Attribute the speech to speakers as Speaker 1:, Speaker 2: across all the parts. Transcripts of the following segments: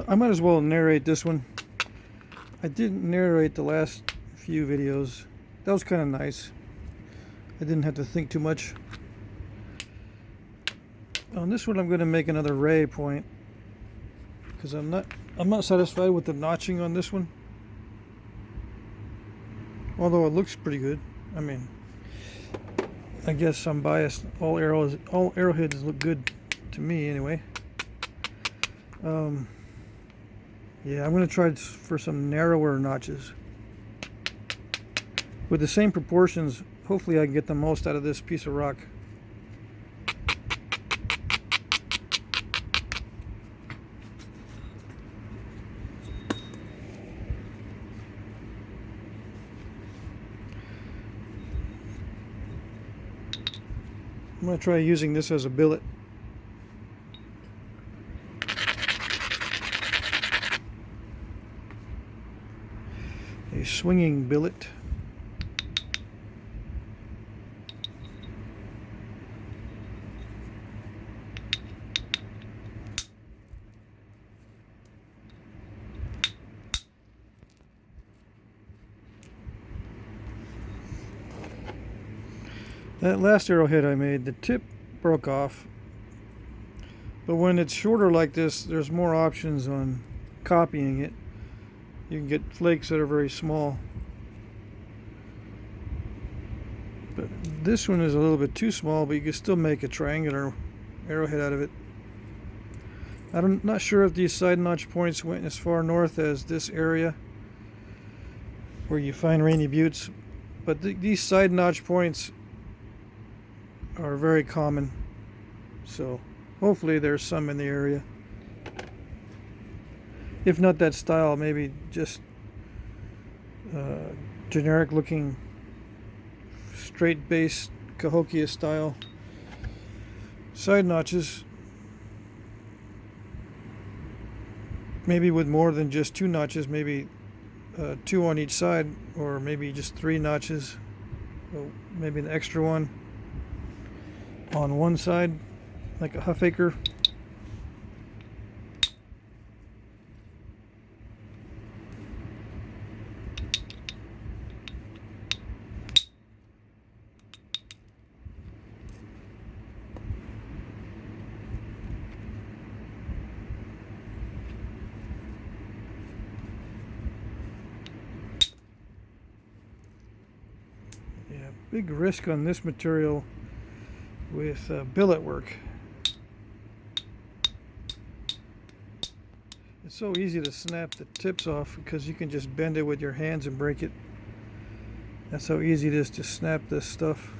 Speaker 1: I might as well narrate this one. I didn't narrate the last few videos. That was kind of nice. I didn't have to think too much. On this one, I'm going to make another ray point because I'm not satisfied with the notching on this one. Although it looks pretty good. I mean, I guess I'm biased. All arrowheads look good to me anyway. Yeah, I'm going to try for some narrower notches. With the same proportions, hopefully I can get the most out of this piece of rock. I'm going to try using this as a billet. A swinging billet. That last arrowhead I made, the tip broke off. But when it's shorter like this, there's more options on copying it. You can get flakes that are very small. But this one is a little bit too small, but you can still make a triangular arrowhead out of it. I'm not sure if these side notch points went as far north as this area where you find Rainy Buttes, but these side notch points are very common, so hopefully there's some in the area. If not that style, maybe just generic looking straight base Cahokia style side notches, maybe with more than just 2 notches, maybe 2 on each side, or maybe just 3 notches, so maybe an extra one on one side, like a Huffaker. Yeah, big risk on this material with billet work. It's so easy to snap the tips off because you can just bend it with your hands and break it. That's how easy it is to snap this stuff.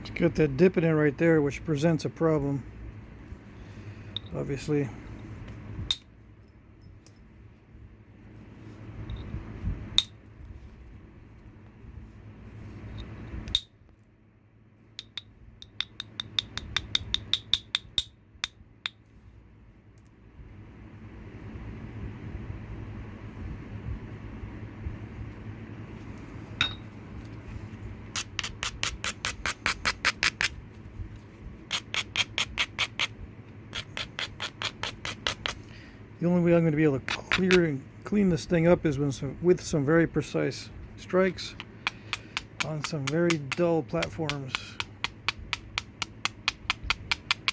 Speaker 1: It's got that dip in it right there, which presents a problem, obviously. The only way I'm going to be able to clear and clean this thing up is with some very precise strikes on some very dull platforms.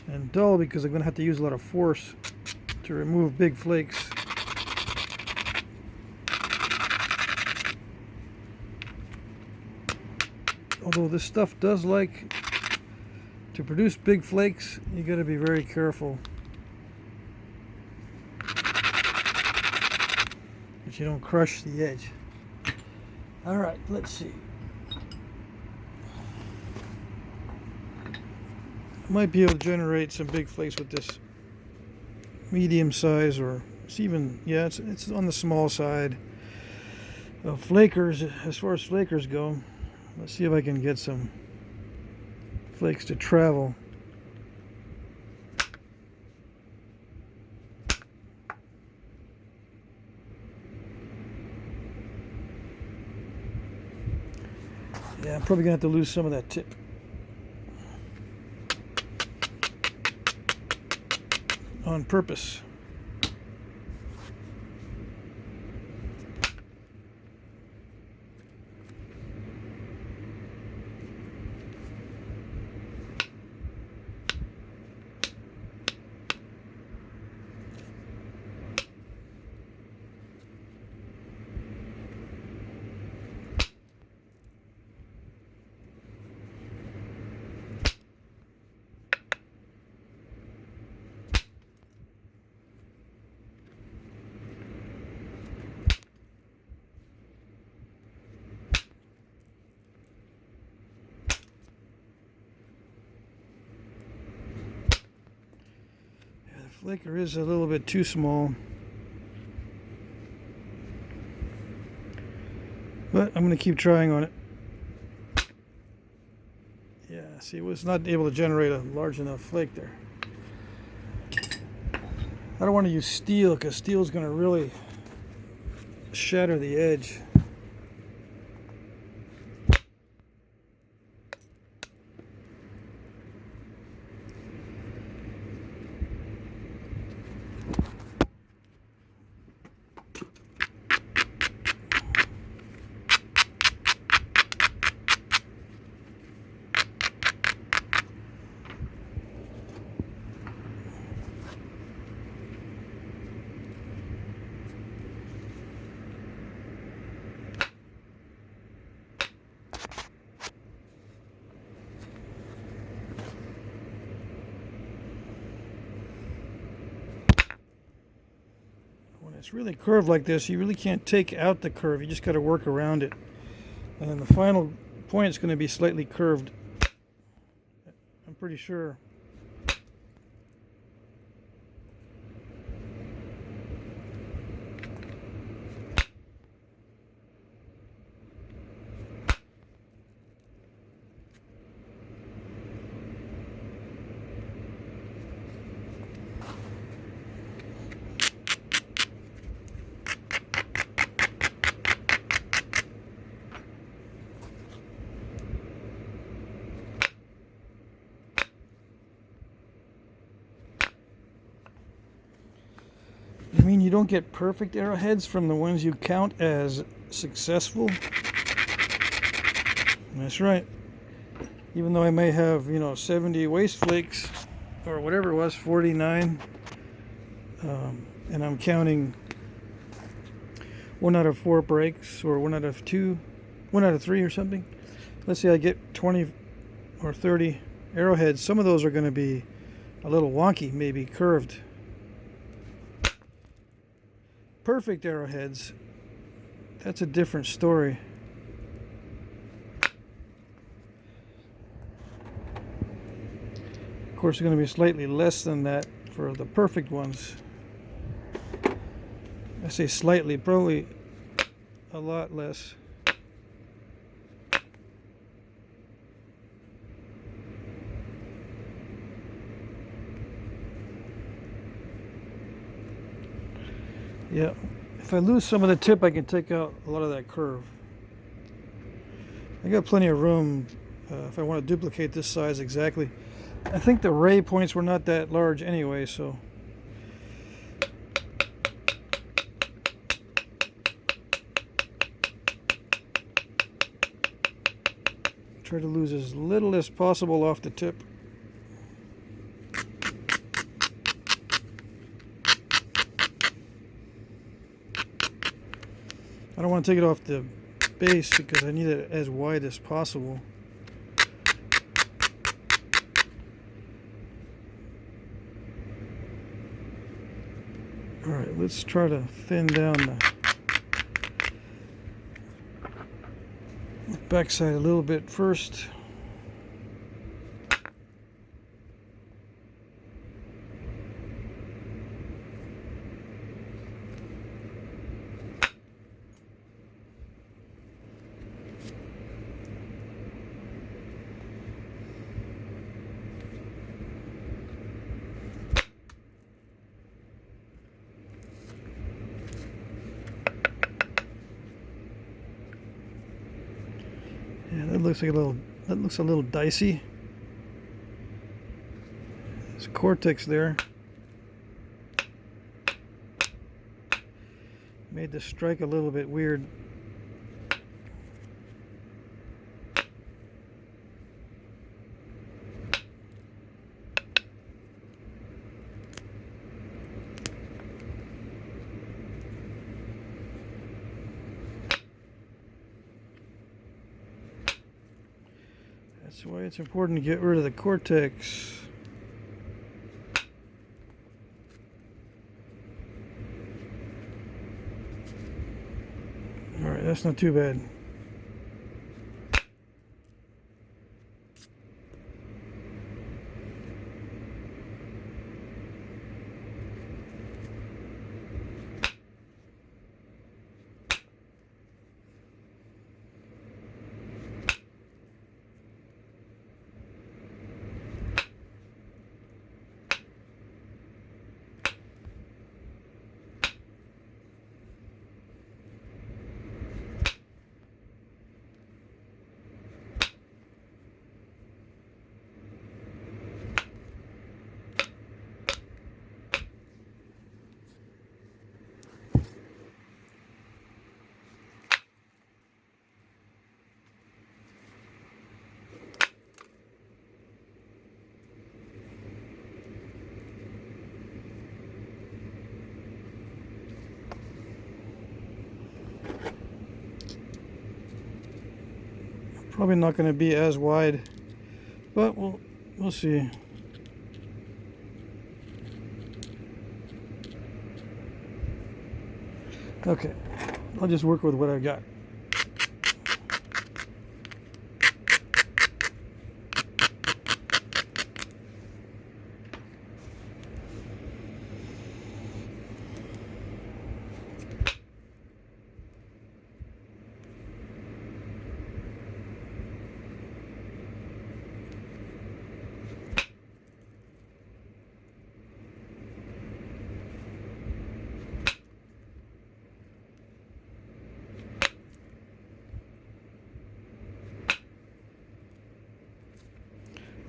Speaker 1: And dull because I'm going to have to use a lot of force to remove big flakes. Although this stuff does like to produce big flakes, you got to be very careful that you don't crush the edge. All right, let's see. I might be able to generate some big flakes with this medium size, or it's even, yeah, it's on the small side of flakers as far as flakers go. Let's see if I can get some flakes to travel. Yeah, I'm probably gonna have to lose some of that tip. On purpose. Flaker is a little bit too small, but I'm going to keep trying on it. Yeah, see, it was not able to generate a large enough flake there. I don't want to use steel because steel is going to really shatter the edge. It's really curved like this, you really can't take out the curve, you just got to work around it. And the final point is going to be slightly curved, I'm pretty sure. I mean, you don't get perfect arrowheads from the ones you count as successful. That's right. Even though I may have, 70 waste flakes, or whatever it was, 49, and I'm counting 1 out of 4 breaks, or 1 out of 2, 1 out of 3 or something. Let's say I get 20 or 30 arrowheads. Some of those are going to be a little wonky, maybe curved. Perfect arrowheads, that's a different story. Of course, it's going to be slightly less than that for the perfect ones. I say slightly, probably a lot less. Yeah, if I lose some of the tip, I can take out a lot of that curve. I got plenty of room if I want to duplicate this size exactly. I think the ray points were not that large anyway, so Try to lose as little as possible off the tip. I don't want to take it off the base because I need it as wide as possible. Alright, let's try to thin down the backside a little bit first. Yeah, that looks a little dicey. There's cortex there. Made the strike a little bit weird. That's why it's important to get rid of the cortex. Alright, that's not too bad. Probably not going to be as wide, but we'll see. Okay, I'll just work with what I've got.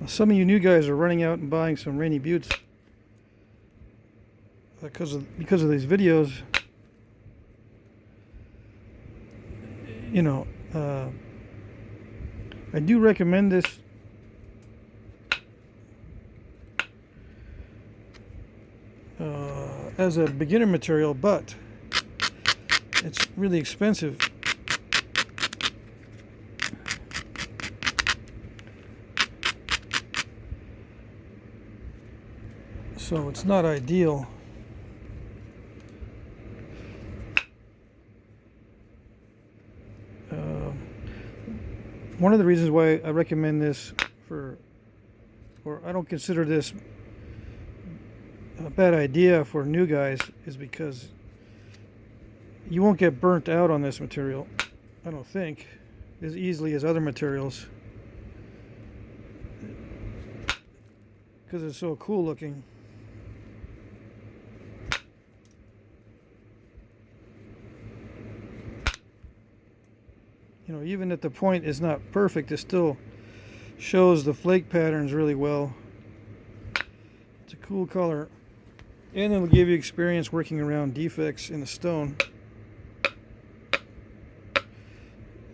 Speaker 1: Some of you new guys are running out and buying some Rainy Buttes because of these videos. You know, I do recommend this as a beginner material, but it's really expensive. So it's not ideal. One of the reasons why I recommend this or I don't consider this a bad idea for new guys, is because you won't get burnt out on this material, I don't think, as easily as other materials, because it's so cool looking. You know, even if the point is not perfect, it still shows the flake patterns really well. It's a cool color, and it'll give you experience working around defects in the stone.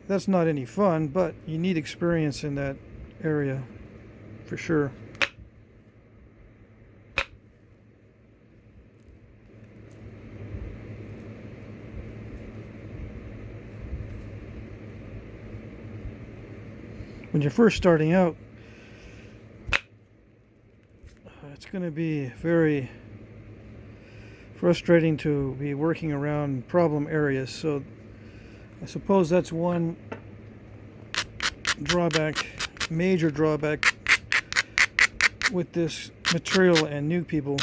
Speaker 1: that's not any fun, but you need experience in that area for sure. When you're first starting out, it's going to be very frustrating to be working around problem areas. So I suppose that's one drawback, major drawback with this material and new people.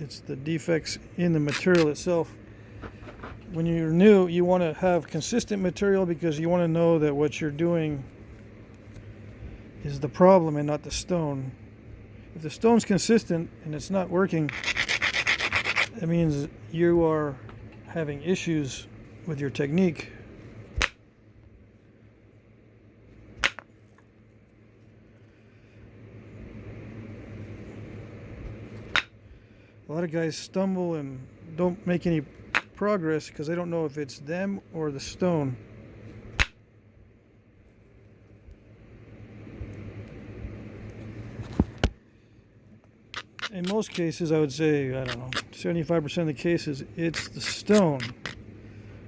Speaker 1: It's the defects in the material itself. When you're new, you want to have consistent material because you want to know that what you're doing is the problem and not the stone. If the stone's consistent and it's not working, that means you are having issues with your technique. A lot of guys stumble and don't make any progress because they don't know if it's them or the stone. In most cases, I would say, I don't know, 75% of the cases, it's the stone.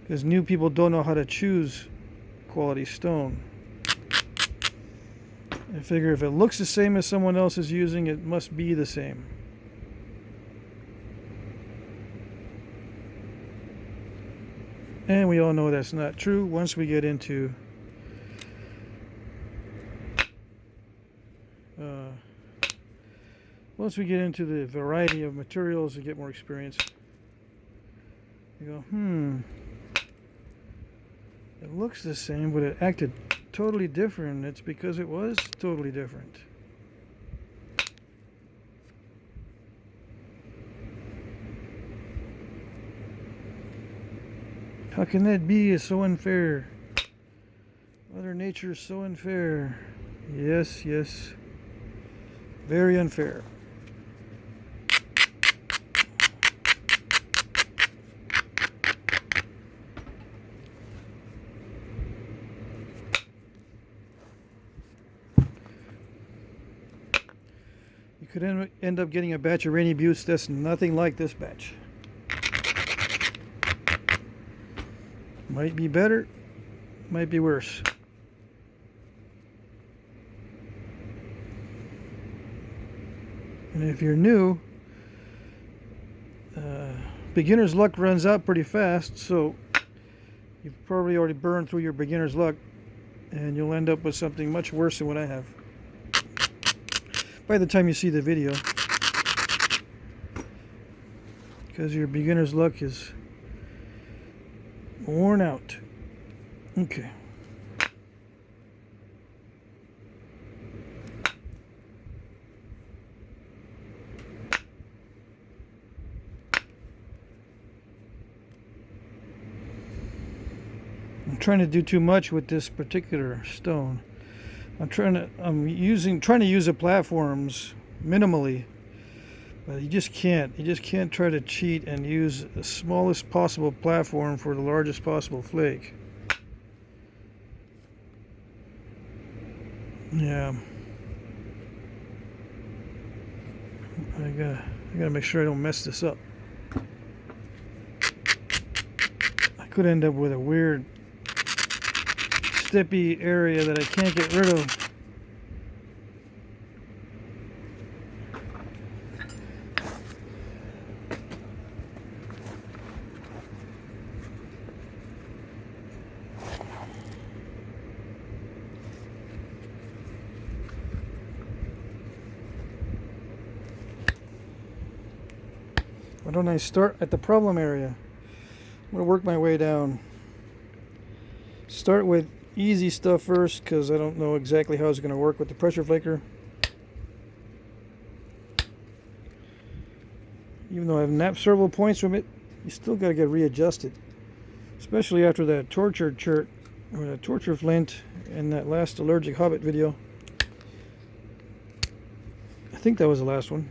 Speaker 1: Because new people don't know how to choose quality stone. I figure if it looks the same as someone else is using, it must be the same. And we all know that's not true once we get into the variety of materials and get more experience. You go, it looks the same, but it acted totally different. It's because it was totally different. How can that be? It's so unfair. Mother Nature is so unfair. Yes, yes. Very unfair. You could end up getting a batch of rainy buttes that's nothing like this batch. Might be better, might be worse. And if you're new, beginner's luck runs out pretty fast, so you've probably already burned through your beginner's luck and you'll end up with something much worse than what I have by the time you see the video, because your beginner's luck is worn out. Okay. I'm trying to do too much with this particular stone. I'm trying to use the platforms minimally, but you just can't. You just can't try to cheat and use the smallest possible platform for the largest possible flake. Yeah. I gotta make sure I don't mess this up. I could end up with a weird stippy area that I can't get rid of. Why don't I start at the problem area? I'm going to work my way down. Start with easy stuff first because I don't know exactly how it's going to work with the pressure flaker. Even though I've napped several points from it, you still got to get readjusted. Especially after that torture chert, or that torture flint in that last allergic hobbit video. I think that was the last one.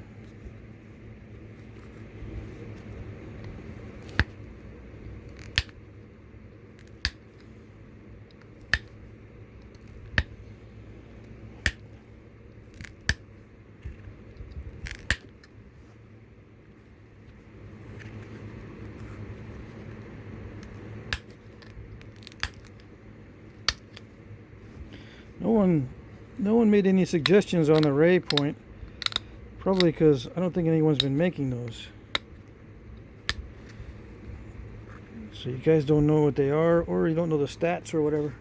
Speaker 1: No one made any suggestions on the ray point. Probably because I don't think anyone's been making those. So you guys don't know what they are, or you don't know the stats or whatever.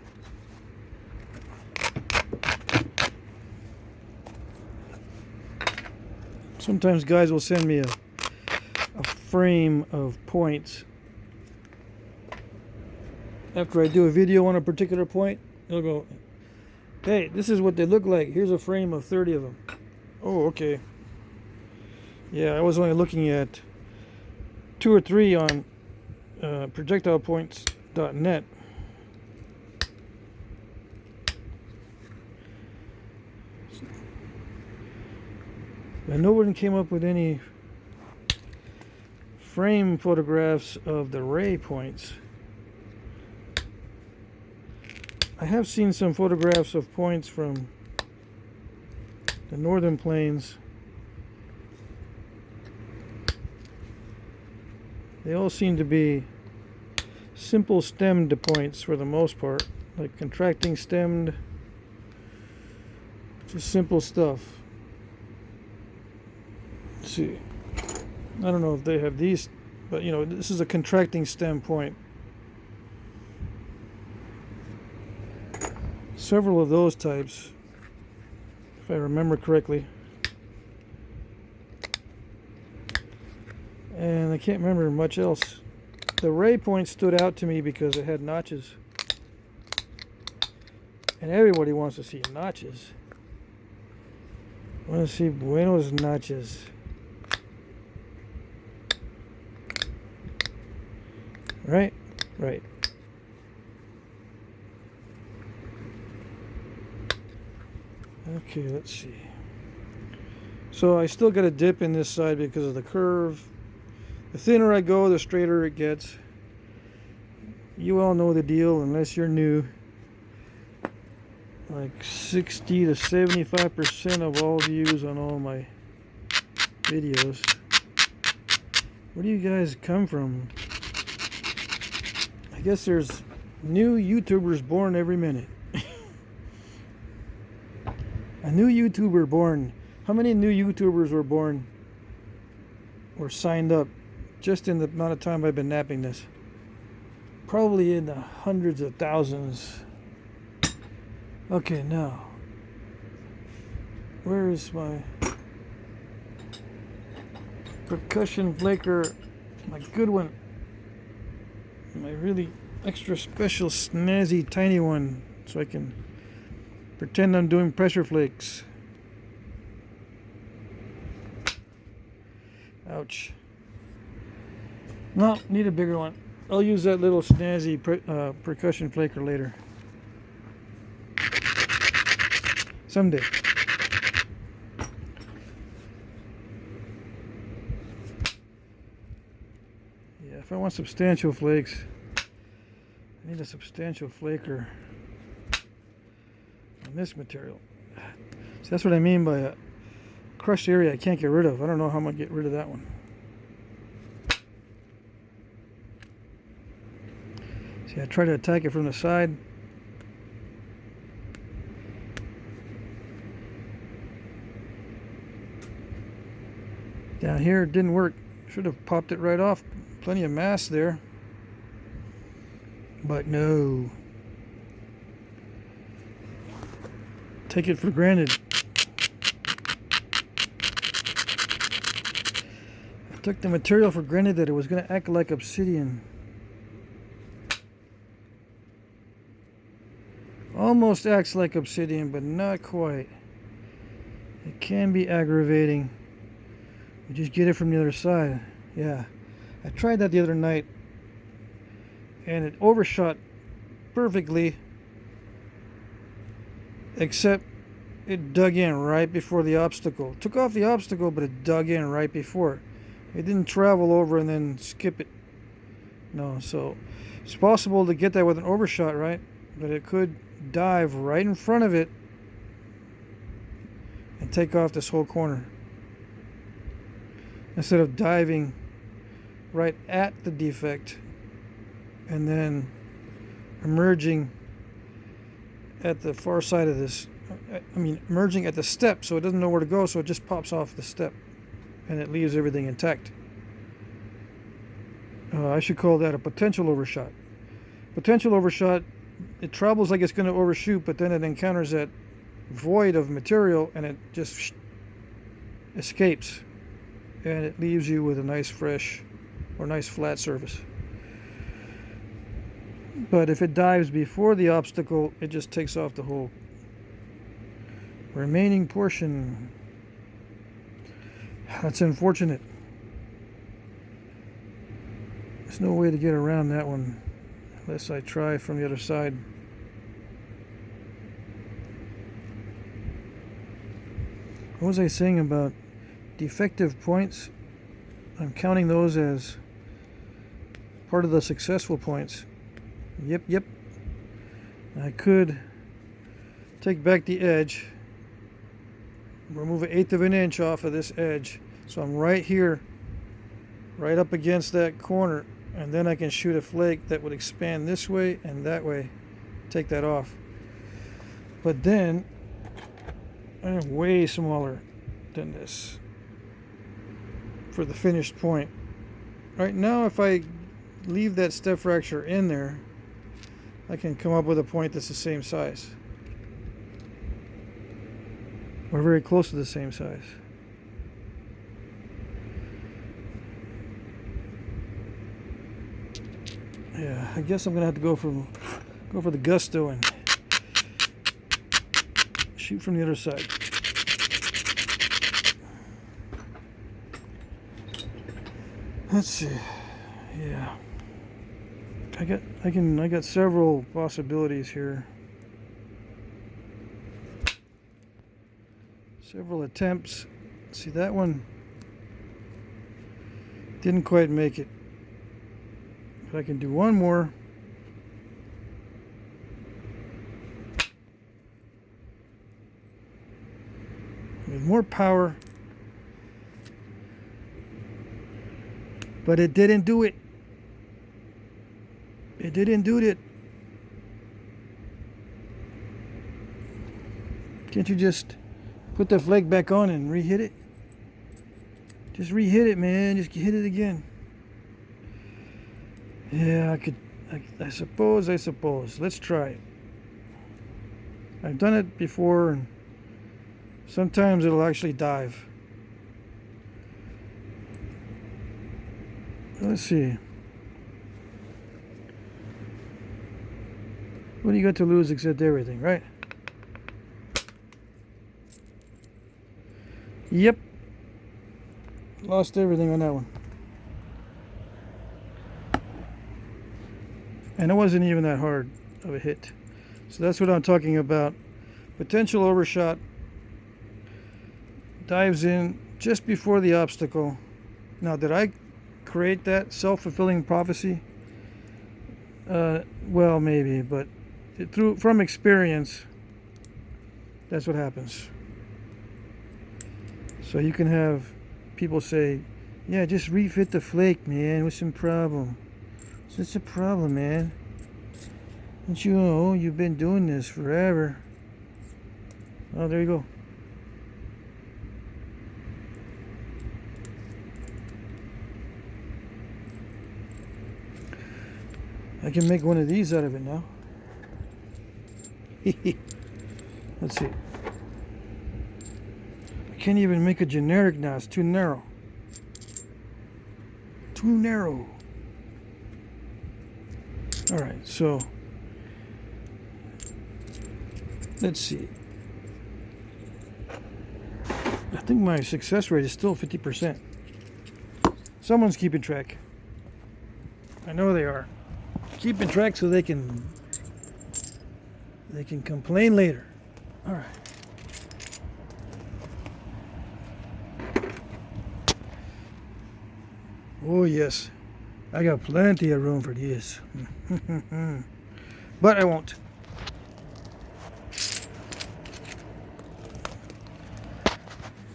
Speaker 1: Sometimes guys will send me a frame of points. After I do a video on a particular point, they'll go, hey, this is what they look like. Here's a frame of 30 of them. Oh, okay. Yeah, I was only looking at 2 or 3 on projectilepoints.net. But no one came up with any frame photographs of the ray points. I have seen some photographs of points from the northern plains. They all seem to be simple stemmed points for the most part, like contracting stemmed, just simple stuff. Let's see, I don't know if they have these, but you know, this is a contracting stem point. Several of those types, if I remember correctly. And I can't remember much else. The ray point stood out to me because it had notches. And everybody wants to see notches. I want to see buenos notches. Right? Right. Okay, let's see. So I still got a dip in this side because of the curve. The thinner I go, the straighter it gets. You all know the deal unless you're new. Like 60 to 75% of all views on all my videos. Where do you guys come from? I guess there's new YouTubers born every minute. A new YouTuber born. How many new YouTubers were born or signed up just in the amount of time I've been napping this? Probably in the hundreds of thousands. Okay, now, where is my percussion flaker, my good one, my really extra special snazzy tiny one, so I can pretend I'm doing pressure flakes. Ouch. No, need a bigger one. I'll use that little snazzy percussion flaker later. Someday. Yeah, if I want substantial flakes, I need a substantial flaker on this material. So that's what I mean by a crushed area I can't get rid of. I don't know how I'm going to get rid of that one. See, I try to attack it from the side. Down here it didn't work. Should have popped it right off. Plenty of mass there. But no. Take it for granted. I took the material for granted that it was going to act like obsidian. Almost acts like obsidian, but not quite. It can be aggravating. You just get it from the other side. Yeah. I tried that the other night, and it overshot perfectly, except it dug in right before the obstacle. Took off the obstacle, but it dug in right before. It didn't travel over and then skip it. No, so it's possible to get that with an overshot, right? But it could dive right in front of it and take off this whole corner, instead of diving right at the defect and then emerging at the far side of this. I mean, merging at the step, so it doesn't know where to go, so it just pops off the step, and it leaves everything intact. I should call that a potential overshot. Potential overshot, it travels like it's going to overshoot, but then it encounters that void of material, and it just escapes, and it leaves you with a nice fresh or nice flat surface. But if it dives before the obstacle, it just takes off the whole remaining portion. That's unfortunate. There's no way to get around that one unless I try from the other side. What was I saying about defective points? I'm counting those as part of the successful points. Yep. I could take back the edge, remove 1/8 of an inch off of this edge, so I'm right here, right up against that corner, and then I can shoot a flake that would expand this way and that way, take that off. But then I'm way smaller than this for the finished point. Right now, if I leave that step fracture in there, I can come up with a point that's the same size, or very close to the same size. Yeah, I guess I'm gonna have to go for the gusto and shoot from the other side. Let's see. Yeah, I got several possibilities here. Several attempts. See, that one didn't quite make it. But I can do one more. With more power. But it didn't do it. It didn't do it. Can't you just put the flake back on and re-hit it? Just re-hit it, man. Just hit it again. Yeah, I suppose. Let's try it. I've done it before, and sometimes it'll actually dive. Let's see. What do you got to lose except everything, right? Yep. Lost everything on that one. And it wasn't even that hard of a hit. So that's what I'm talking about. Potential overshot. Dives in just before the obstacle. Now, did I create that self-fulfilling prophecy? Well, maybe, but from experience, that's what happens. So you can have people say, yeah, just refit the flake, man. What's the problem? What's the problem, man? Don't you know you've been doing this forever? Oh, there you go. I can make one of these out of it now. Let's see. I can't even make a generic now. It's too narrow. Too narrow. All right, so let's see. I think my success rate is still 50%. Someone's keeping track. I know they are. Keeping track so they can complain later. All right. Oh yes, I got plenty of room for this. But I won't.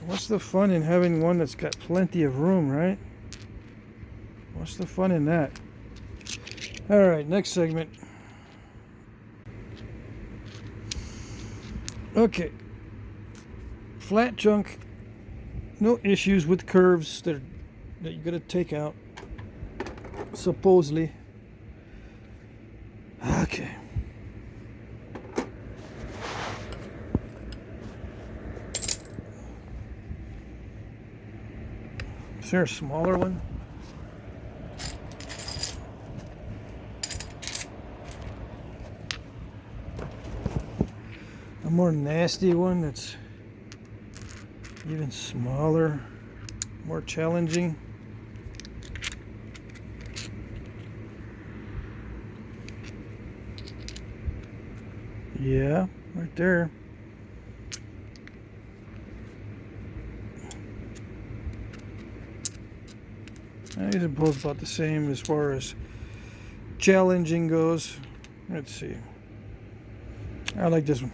Speaker 1: What's the fun in having one that's got plenty of room, right? What's the fun in that? All right, next segment. Okay. Flat junk. No issues with curves that you gotta take out. Supposedly. Okay. Is there a smaller one? A more nasty one that's even smaller, more challenging. Yeah, right there. I suppose about the same as far as challenging goes. Let's see. I like this one.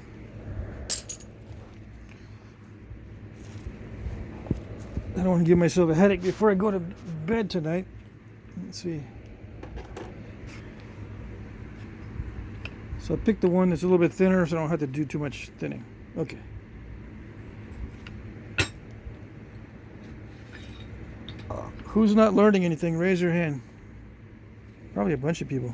Speaker 1: I don't want to give myself a headache before I go to bed tonight. Let's see. So I picked the one that's a little bit thinner so I don't have to do too much thinning. Okay. Who's not learning anything? Raise your hand. Probably a bunch of people.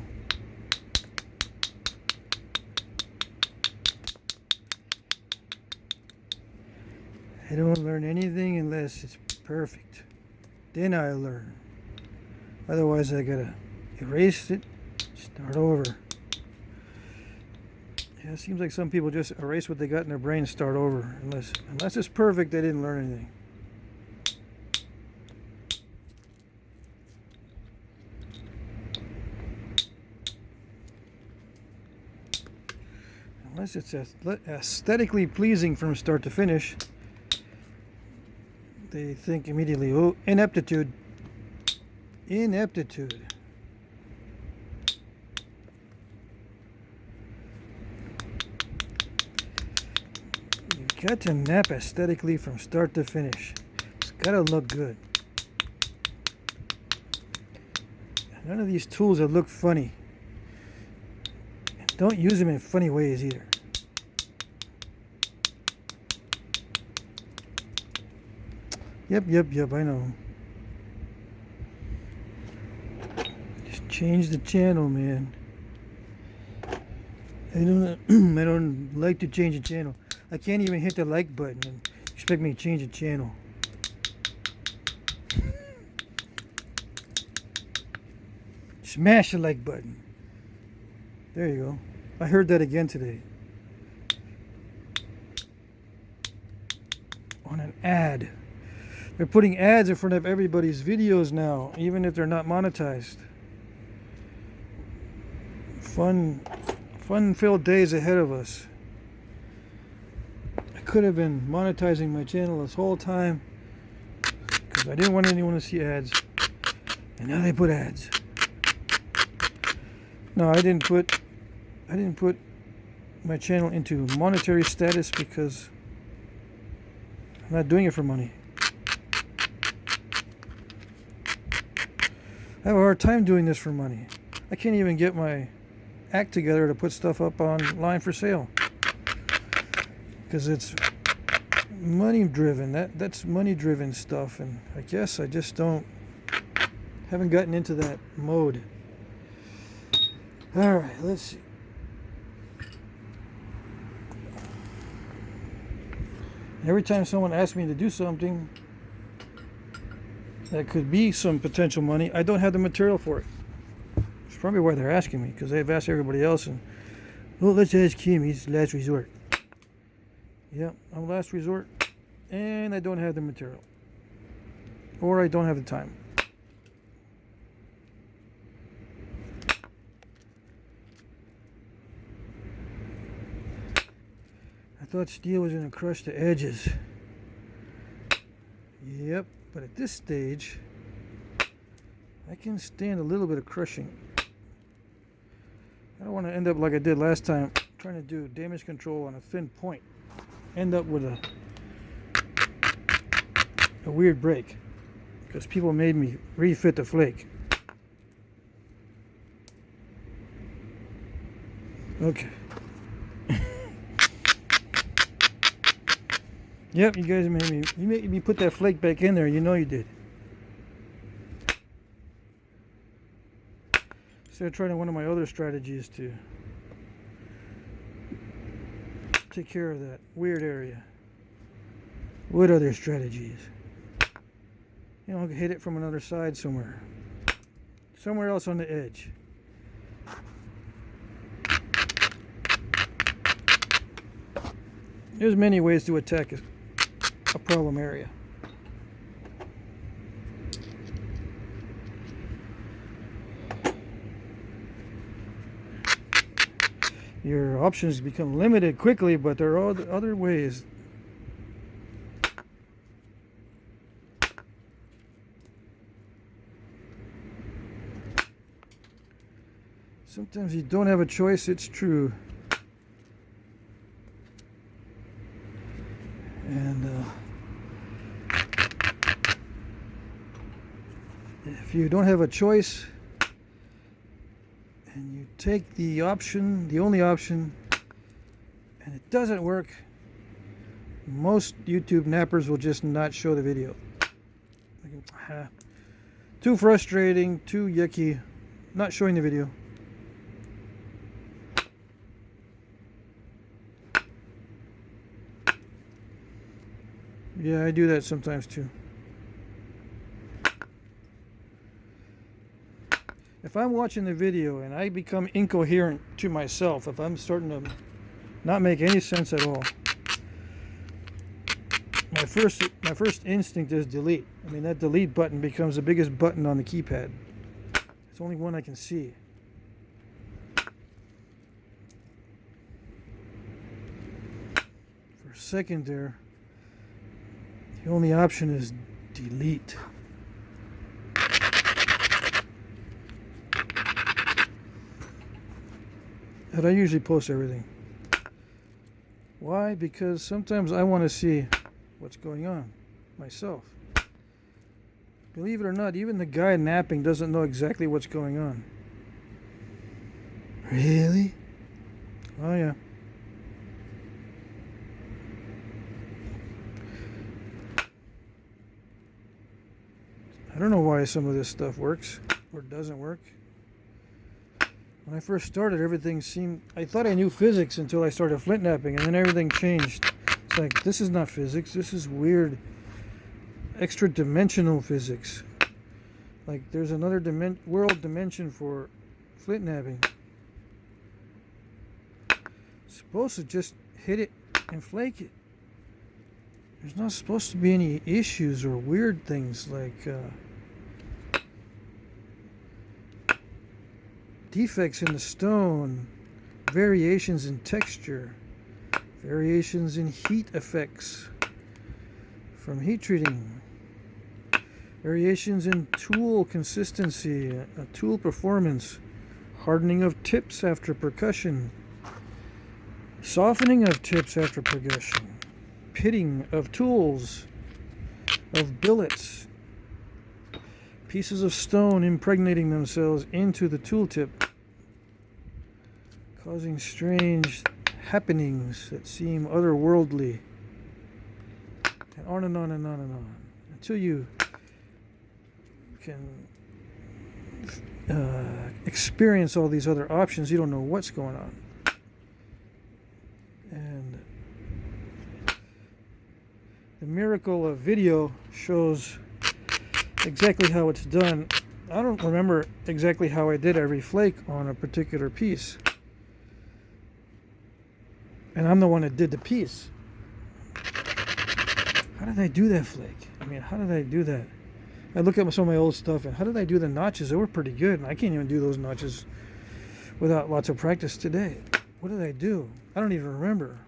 Speaker 1: I don't learn anything unless it's perfect. Then I learn. Otherwise I gotta erase it, start over. Yeah, it seems like some people just erase what they got in their brain and start over. Unless it's perfect, they didn't learn anything. Unless it's aesthetically pleasing from start to finish, they think immediately, oh, ineptitude. Ineptitude. You got to nap aesthetically from start to finish. It's got to look good. None of these tools that look funny. And don't use them in funny ways either. Yep, I know. Just change the channel, man. I don't like to change the channel. I can't even hit the like button and expect me to change the channel. Smash the like button. There you go. I heard that again today. On an ad. They're putting ads in front of everybody's videos now, even if they're not monetized. Fun-filled days ahead of us. I could have been monetizing my channel this whole time because I didn't want anyone to see ads. And now they put ads. No, I didn't put my channel into monetary status because I'm not doing it for money. I have a hard time doing this for money. I can't even get my act together to put stuff up online for sale because it's money driven. That's money driven stuff, and I guess I just haven't gotten into that mode. All right, let's see. Every time someone asks me to do something that could be some potential money, I don't have the material for it. It's probably why they're asking me, because they've asked everybody else, and well, let's ask him. He's last resort. Yep, I'm last resort, and I don't have the material, or I don't have the time. I thought steel was going to crush the edges. Yep, but at this stage, I can stand a little bit of crushing. I don't want to end up like I did last time, trying to do damage control on a thin point. End up with a weird break, because people made me refit the flake. Yep, you guys made me put that flake back in there. You know you did. Instead of trying one of my other strategies to take care of that weird area. What other strategies? You know, hit it from another side somewhere. Somewhere else on the edge. There's many ways to attack a problem area. Your options become limited quickly, but there are other ways. Sometimes you don't have a choice, it's true. And if you don't have a choice and you take the option, the only option, and it doesn't work, most YouTube nappers will just not show the video. Too frustrating, too yucky, not showing the video. Yeah, I do that sometimes too. If I'm watching the video and I become incoherent to myself, if I'm starting to not make any sense at all, my first instinct is delete. I mean, that delete button becomes the biggest button on the keypad. It's the only one I can see. For a second there, the only option is delete. And I usually post everything. Why? Because sometimes I want to see what's going on myself. Believe it or not, even the guy napping doesn't know exactly what's going on. Really? Oh yeah. I don't know why some of this stuff works or doesn't work. When I first started, everything seemed... I thought I knew physics until I started Flintknapping, and then everything changed. It's like, this is not physics, this is weird extra dimensional physics. Like, there's another world dimension for Flintknapping. It's supposed to just hit it and flake it. There's not supposed to be any issues or weird things like defects in the stone, variations in texture, variations in heat effects from heat treating, variations in tool consistency, tool performance, hardening of tips after percussion, softening of tips after percussion, pitting of tools, of billets, pieces of stone impregnating themselves into the tool tip, causing strange happenings that seem otherworldly, and on and on and on and on, until you can experience all these other options. You don't know what's going on. And the miracle of video shows exactly how it's done. I don't remember exactly how I did every flake on a particular piece, and I'm the one that did the piece. How did I do that flake? I mean, how did I do that? I look at some of my old stuff, and how did I do the notches? They were pretty good, and I can't even do those notches without lots of practice today. What did I do? I don't even remember.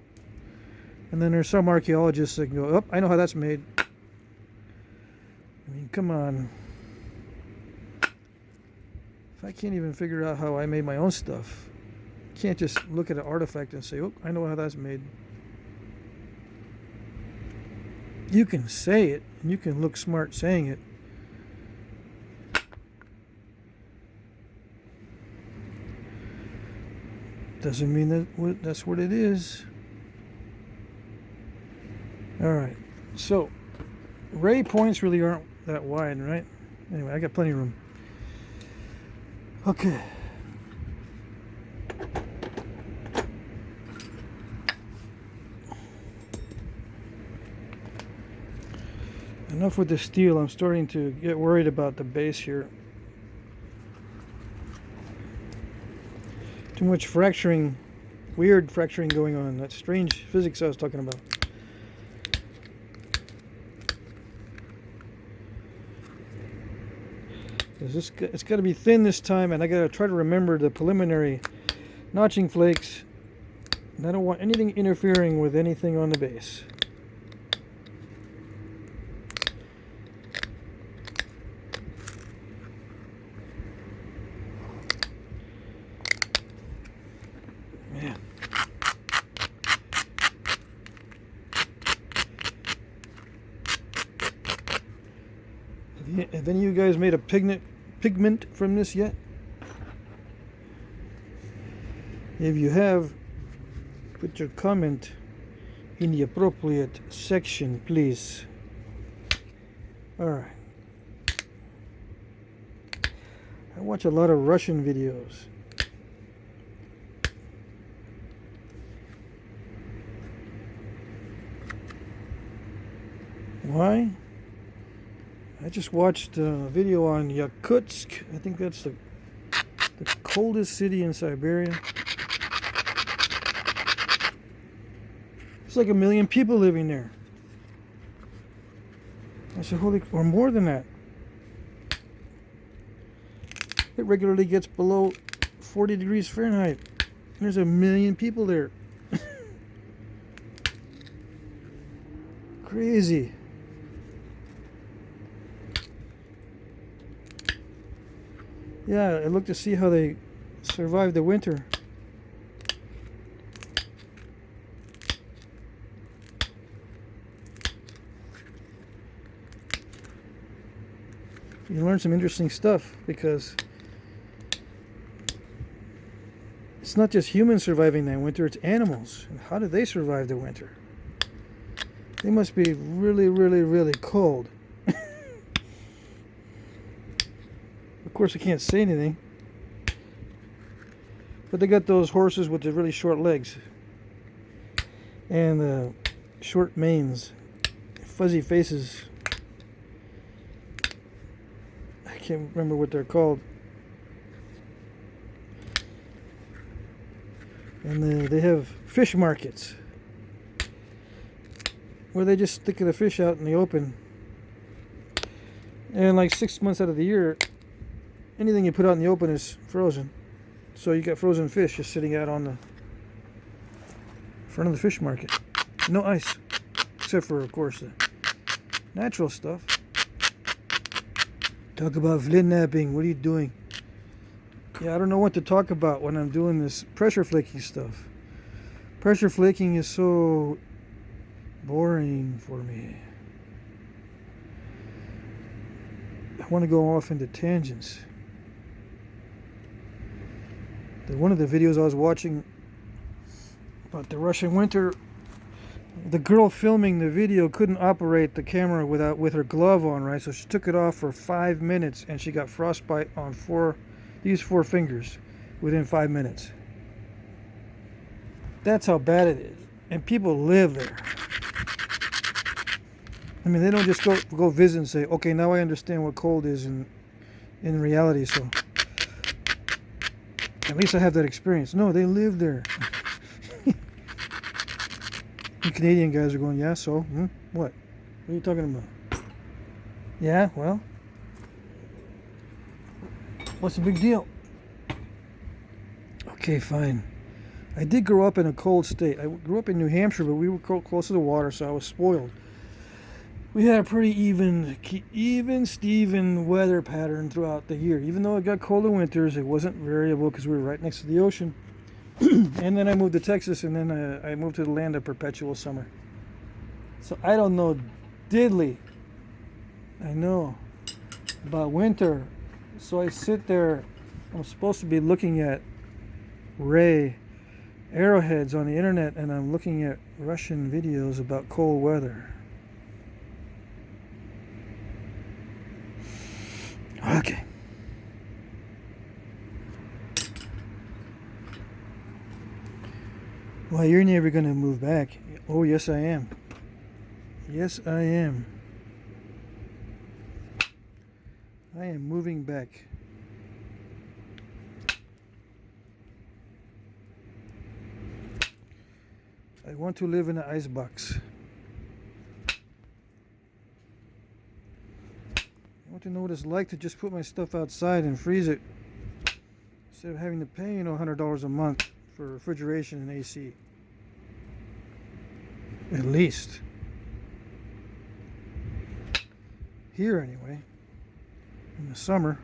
Speaker 1: And then there's some archaeologists that can go, oh, I know how that's made. I mean, come on. If I can't even figure out how I made my own stuff, I can't just look at an artifact and say, oh, I know how that's made. You can say it, and you can look smart saying it. Doesn't mean that that's what it is. Alright, so ray points really aren't that wide, right? Anyway, I got plenty of room. Okay. Enough with the steel. I'm starting to get worried about the base here. Too much fracturing, weird fracturing going on. That strange physics I was talking about. It's got to be thin this time, and I got to try to remember the preliminary notching flakes. And I don't want anything interfering with anything on the base. Man. Have any of you guys made a pigment from this yet? If you have, put your comment in the appropriate section, please. Alright. I watch a lot of Russian videos. Why? I just watched a video on Yakutsk. I think that's the coldest city in Siberia. It's like 1 million people living there. I said, holy, or more than that. It regularly gets below 40 degrees Fahrenheit. There's 1 million people there. Crazy. Yeah, I looked to see how they survived the winter. You learn some interesting stuff, because it's not just humans surviving that winter, it's animals. And how do they survive the winter? They must be really, really, really cold. Of course, I can't say anything. But they got those horses with the really short legs. And short manes. Fuzzy faces. I can't remember what they're called. And they have fish markets, where they just stick the fish out in the open. And like 6 months out of the year, anything you put out in the open is frozen. So you got frozen fish just sitting out on the front of the fish market. No ice. Except for, of course, the natural stuff. Talk about Flintknapping. What are you doing? Yeah, I don't know what to talk about when I'm doing this pressure flaking stuff. Pressure flaking is so boring for me. I want to go off into tangents. One of the videos I was watching about the Russian winter, the girl filming the video couldn't operate the camera with her glove on, right? So she took it off for 5 minutes, and she got frostbite on these four fingers within 5 minutes. That's how bad it is. And people live there. I mean, they don't just go visit and say, okay, now I understand what cold is in reality, so at least I have that experience. No, they live there. The Canadian guys are going, yeah, so? What? What are you talking about? Yeah, well, what's the big deal? Okay, fine. I did grow up in a cold state. I grew up in New Hampshire, but we were close to the water, so I was spoiled. We had a pretty even Steven weather pattern throughout the year. Even though it got colder winters, it wasn't variable because we were right next to the ocean. And then I moved to Texas, and then I moved to the land of perpetual summer. So I don't know diddly. I know about winter. So I sit there. I'm supposed to be looking at Ray arrowheads on the internet, and I'm looking at Russian videos about cold weather. Okay. Well, you're never gonna move back. Oh, yes, I am. Yes, I am. I am moving back. I want to live in an ice box. I want to know what it's like to just put my stuff outside and freeze it instead of having to pay, $100 a month for refrigeration and AC. At least. Here, anyway. In the summer.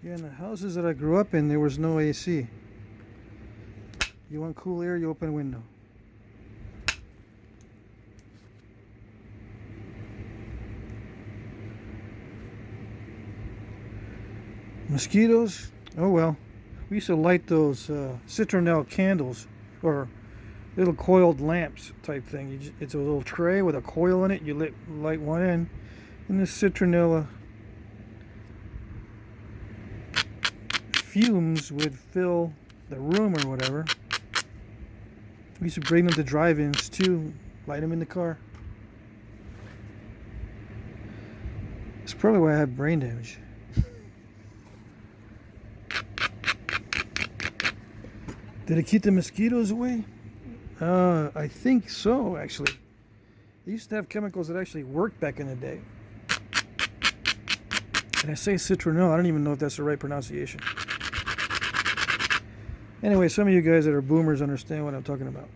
Speaker 1: Yeah, in the houses that I grew up in, there was no AC. You want cool air, you open a window. Mosquitoes? Oh well. We used to light those citronelle candles, or little coiled lamps type thing. It's a little tray with a coil in it. You light one end, and the citronella fumes would fill the room or whatever. We used to bring them to drive-ins too, light them in the car. That's probably why I have brain damage. Did it keep the mosquitoes away? I think so, actually. They used to have chemicals that actually worked back in the day. And I say citronelle, I don't even know if that's the right pronunciation. Anyway, some of you guys that are boomers understand what I'm talking about.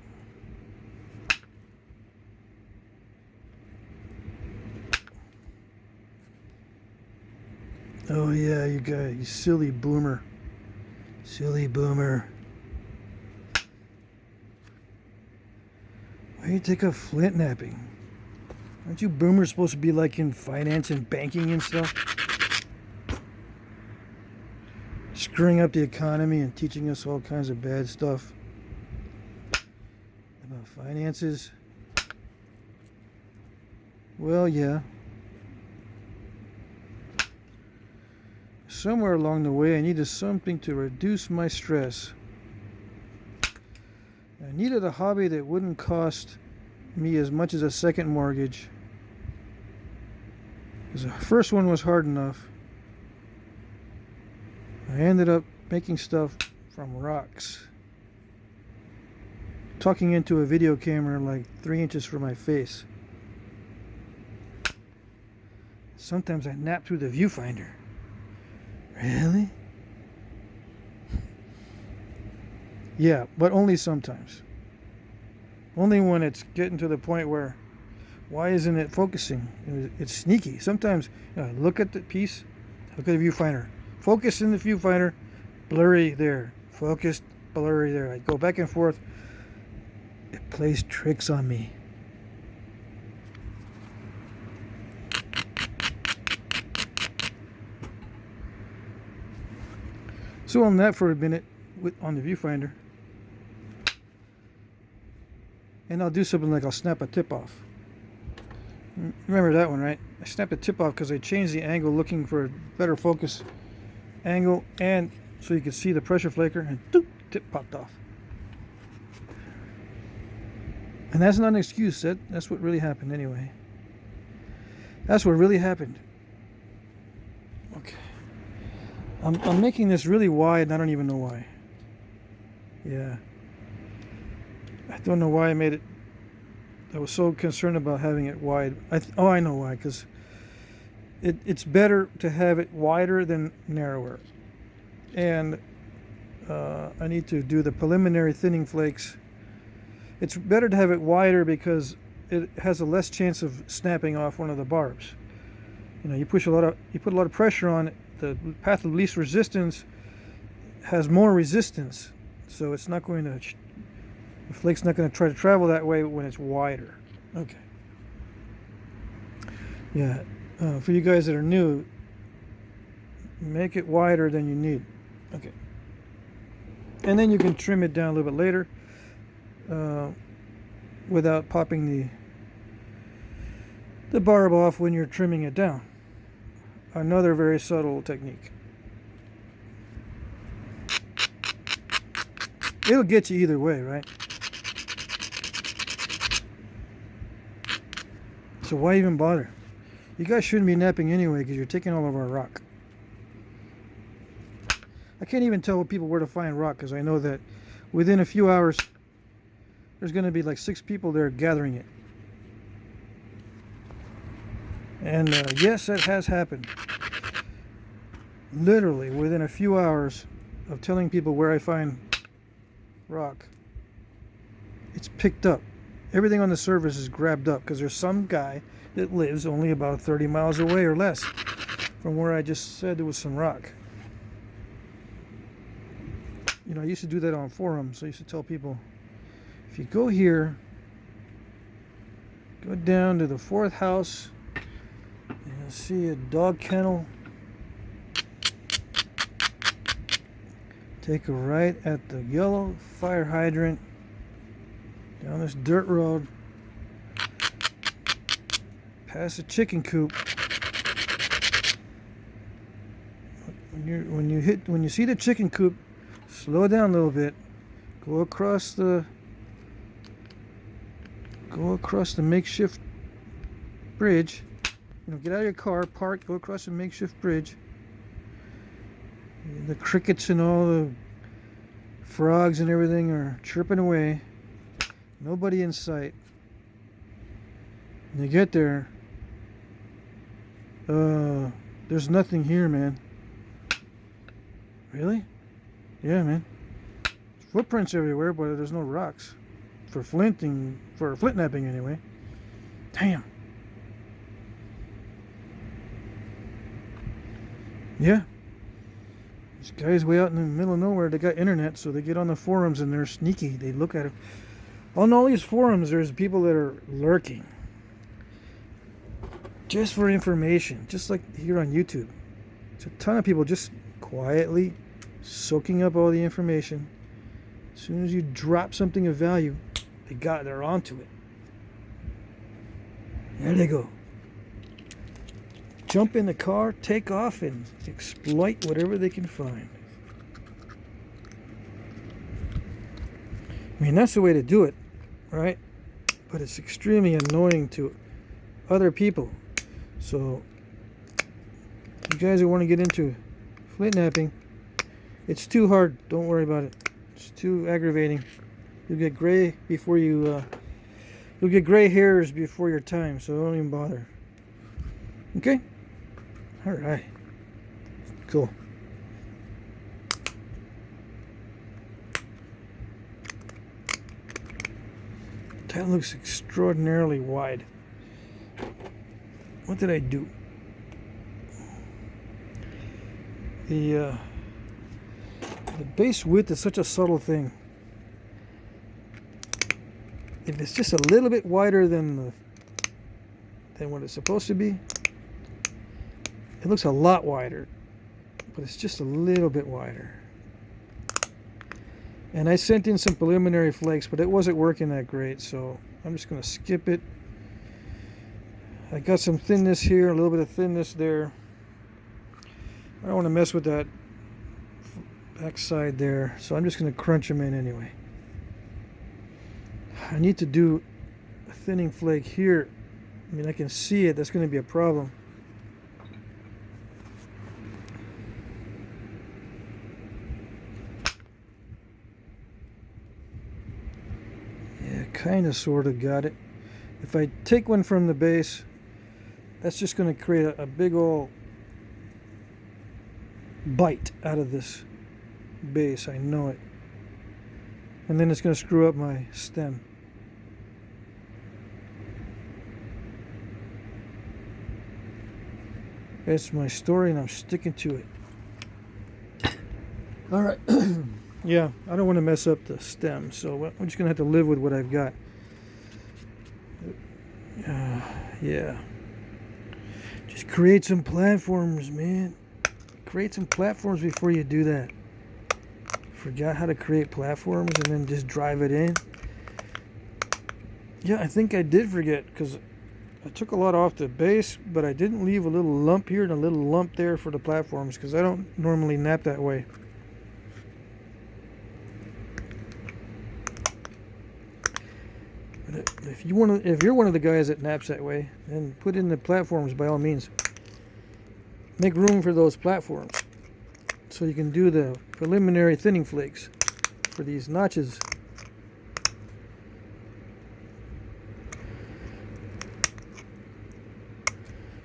Speaker 1: Oh yeah, you guys, you silly boomer. Silly boomer. Why do you take up Flintknapping? Aren't you boomers supposed to be like in finance and banking and stuff? Screwing up the economy and teaching us all kinds of bad stuff about finances. Well, yeah. Somewhere along the way I needed something to reduce my stress. I needed a hobby that wouldn't cost me as much as a second mortgage. Because the first one was hard enough. I ended up making stuff from rocks. Talking into a video camera like 3 inches from my face. Sometimes I nap through the viewfinder. Really? Yeah, but only sometimes. Only when it's getting to the point where, why isn't it focusing? It's sneaky. Sometimes, look at the piece, look at the viewfinder. Focus in the viewfinder, blurry there. Focused, blurry there. I go back and forth. It plays tricks on me. So on that for a minute on the viewfinder. And I'll do something like I'll snap a tip off. Remember that one, right? I snapped the tip off because I changed the angle looking for a better focus angle, and so you could see the pressure flaker, and doop, tip popped off. And that's not an excuse. That's what really happened anyway. That's what really happened. Okay. I'm making this really wide, and I don't even know why. Yeah. I don't know why I made it. I was so concerned about having it wide. I know why. Because it's better to have it wider than narrower. And I need to do the preliminary thinning flakes. It's better to have it wider because it has a less chance of snapping off one of the barbs. You put a lot of pressure on it. The path of least resistance has more resistance, so it's not going to The flake's not going to try to travel that way when it's wider. Okay. Yeah. For you guys that are new, make it wider than you need. Okay. And then you can trim it down a little bit later without popping the barb off when you're trimming it down. Another very subtle technique. It'll get you either way, right? So why even bother? You guys shouldn't be napping anyway because you're taking all of our rock. I can't even tell people where to find rock because I know that within a few hours there's going to be like 6 people there gathering it. And yes, that has happened. Literally within a few hours of telling people where I find rock, it's picked up. Everything on the surface is grabbed up because there's some guy that lives only about 30 miles away or less from where I just said there was some rock. You know, I used to do that on forums. I used to tell people, if you go here, go down to the 4th house, and you'll see a dog kennel. Take a right at the yellow fire hydrant, down this dirt road, past the chicken coop. When you see the chicken coop, slow down a little bit. Go across the makeshift bridge. You know, get out of your car, park, go across the makeshift bridge. The crickets and all the frogs and everything are chirping away. Nobody in sight. When you get there, there's nothing here, man. Really? Yeah, man. There's footprints everywhere, but there's no rocks. For flintknapping anyway. Damn. Yeah. These guys way out in the middle of nowhere, they got internet, so they get on the forums and they're sneaky. They look at it. On all these forums, there's people that are lurking. Just for information. Just like here on YouTube. There's a ton of people just quietly soaking up all the information. As soon as you drop something of value, they're onto it. There they go. Jump in the car, take off, and exploit whatever they can find. I mean, that's the way to do it, right? But it's extremely annoying to other people. So, you guys who want to get into flintknapping, it's too hard. Don't worry about it. It's too aggravating. You'll get gray before you'll get gray hairs before your time. So don't even bother. Okay. All right. Cool. That looks extraordinarily wide. What did I do? The base width is such a subtle thing. If it's just a little bit wider than what it's supposed to be, it looks a lot wider, but it's just a little bit wider. And I sent in some preliminary flakes, but it wasn't working that great, so I'm just going to skip it. I got some thinness here, a little bit of thinness there. I don't want to mess with that backside there, so I'm just going to crunch them in anyway. I need to do a thinning flake here. I mean, I can see it. That's going to be a problem. Yeah, kind of, sort of got it. If I take one from the base, that's just going to create a big old bite out of this base. I know it. And then it's going to screw up my stem. That's my story, and I'm sticking to it. All right. Yeah, I don't want to mess up the stem, so I'm just gonna have to live with what I've got. Yeah. Just create some platforms, man. Create some platforms before you do that. Forgot how to create platforms and then just drive it in. Yeah, I think I did forget because I took a lot off the base, but I didn't leave a little lump here and a little lump there for the platforms because I don't normally knap that way. But if you're one of the guys that naps that way, then put in the platforms by all means. Make room for those platforms so you can do the preliminary thinning flakes for these notches.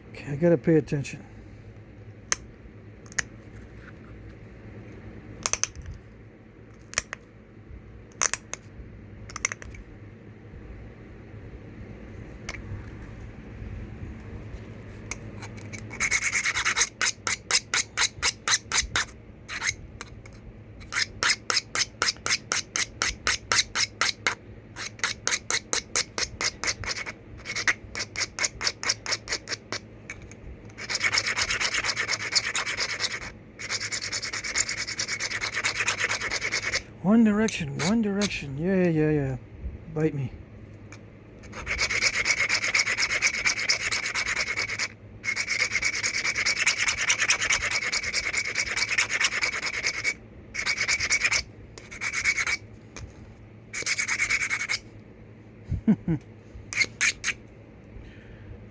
Speaker 1: Okay, I gotta pay attention. One direction, one direction. Yeah. Bite me.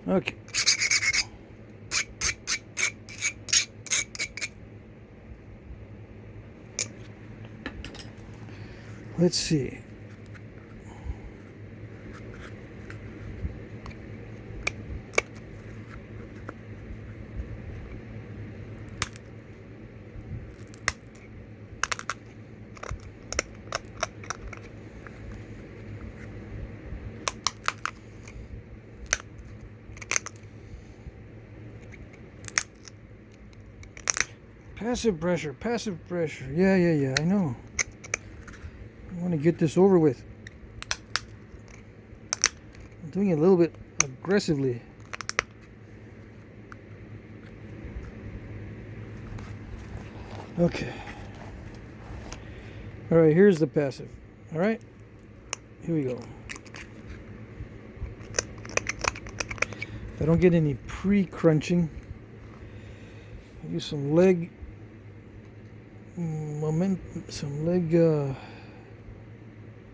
Speaker 1: Okay. Let's see. Passive pressure. Yeah, I know. I want to get this over with. I'm doing it a little bit aggressively. Okay. All right, here's the passive. All right, here we go. If I don't get any pre-crunching, I'll use some leg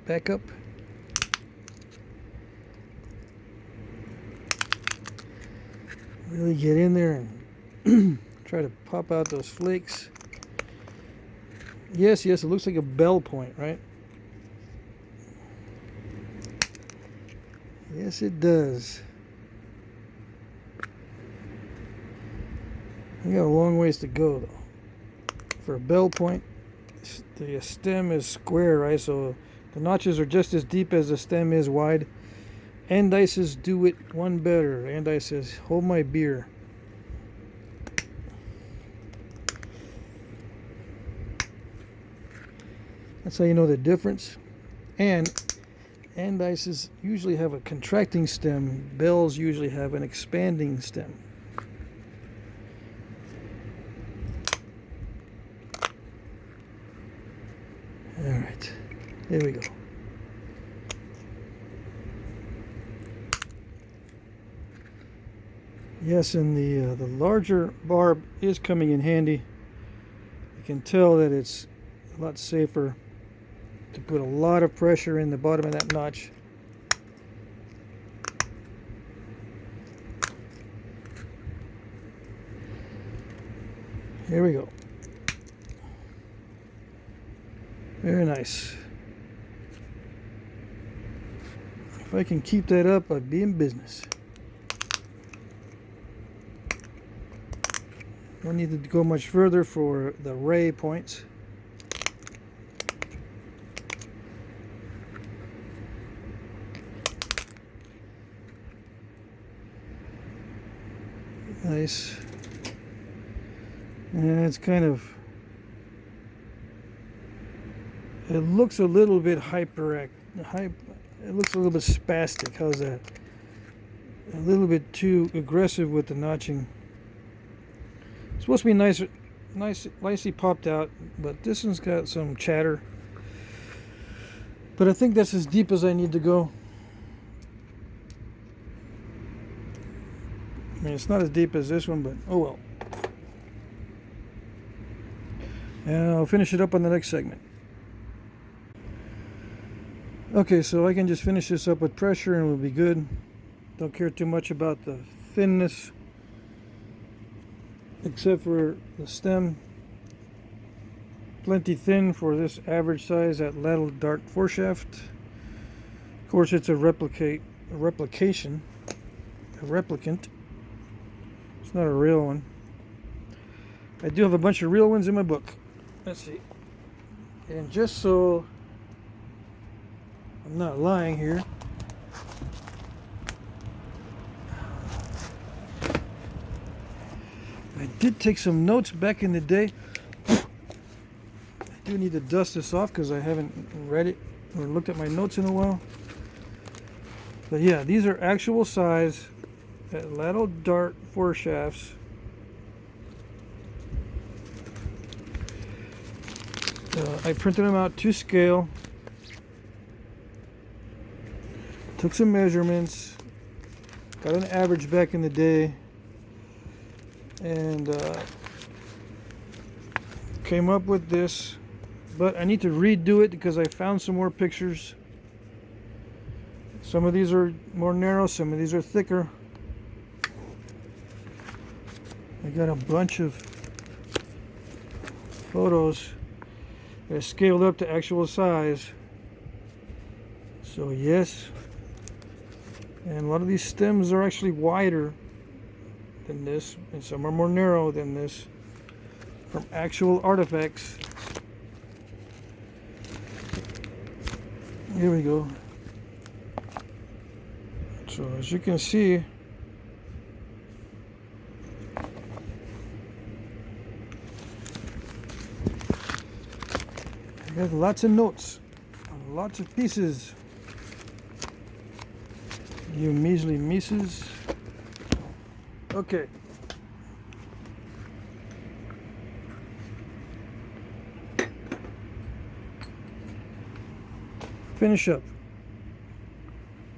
Speaker 1: backup. Really get in there and try to pop out those flakes. Yes, it looks like a bell point, right? Yes, it does. We got a long ways to go, though. For a bell point, the stem is square, right? So the notches are just as deep as the stem is wide. Andices do it one better. Andices, hold my beer. That's how you know the difference. And andices usually have a contracting stem. Bells usually have an expanding stem. All right, there we go. Yes, and the larger barb is coming in handy. You can tell that it's a lot safer to put a lot of pressure in the bottom of that notch. Here we go. Very nice. If I can keep that up, I'd be in business. Don't need to go much further for the ray points. Nice. And it's kind of It looks a little bit it looks a little bit spastic. How's that? A little bit too aggressive with the notching. It's supposed to be nicely popped out, but this one's got some chatter. But I think that's as deep as I need to go. I mean, it's not as deep as this one, but oh well. And I'll finish it up on the next segment. Okay, so I can just finish this up with pressure and we'll be good. Don't care too much about the thinness, except for the stem. Plenty thin for this average size at ladle dart foreshaft. Of course, it's a replicant. It's not a real one. I do have a bunch of real ones in my book. Let's see. And just so I'm not lying here, I did take some notes back in the day. I do need to dust this off because I haven't read it or looked at my notes in a while. But yeah, these are actual size at ladle dart foreshafts. I printed them out to scale. Took some measurements. Got an average back in the day. And came up with this. But I need to redo it because I found some more pictures. Some of these are more narrow, some of these are thicker. I got a bunch of photos that are scaled up to actual size. So yes, and a lot of these stems are actually wider than this, and some are more narrow than this from actual artifacts. Here we go. So as you can see, I have lots of notes on lots of pieces. You measly Mises. Okay. Finish up.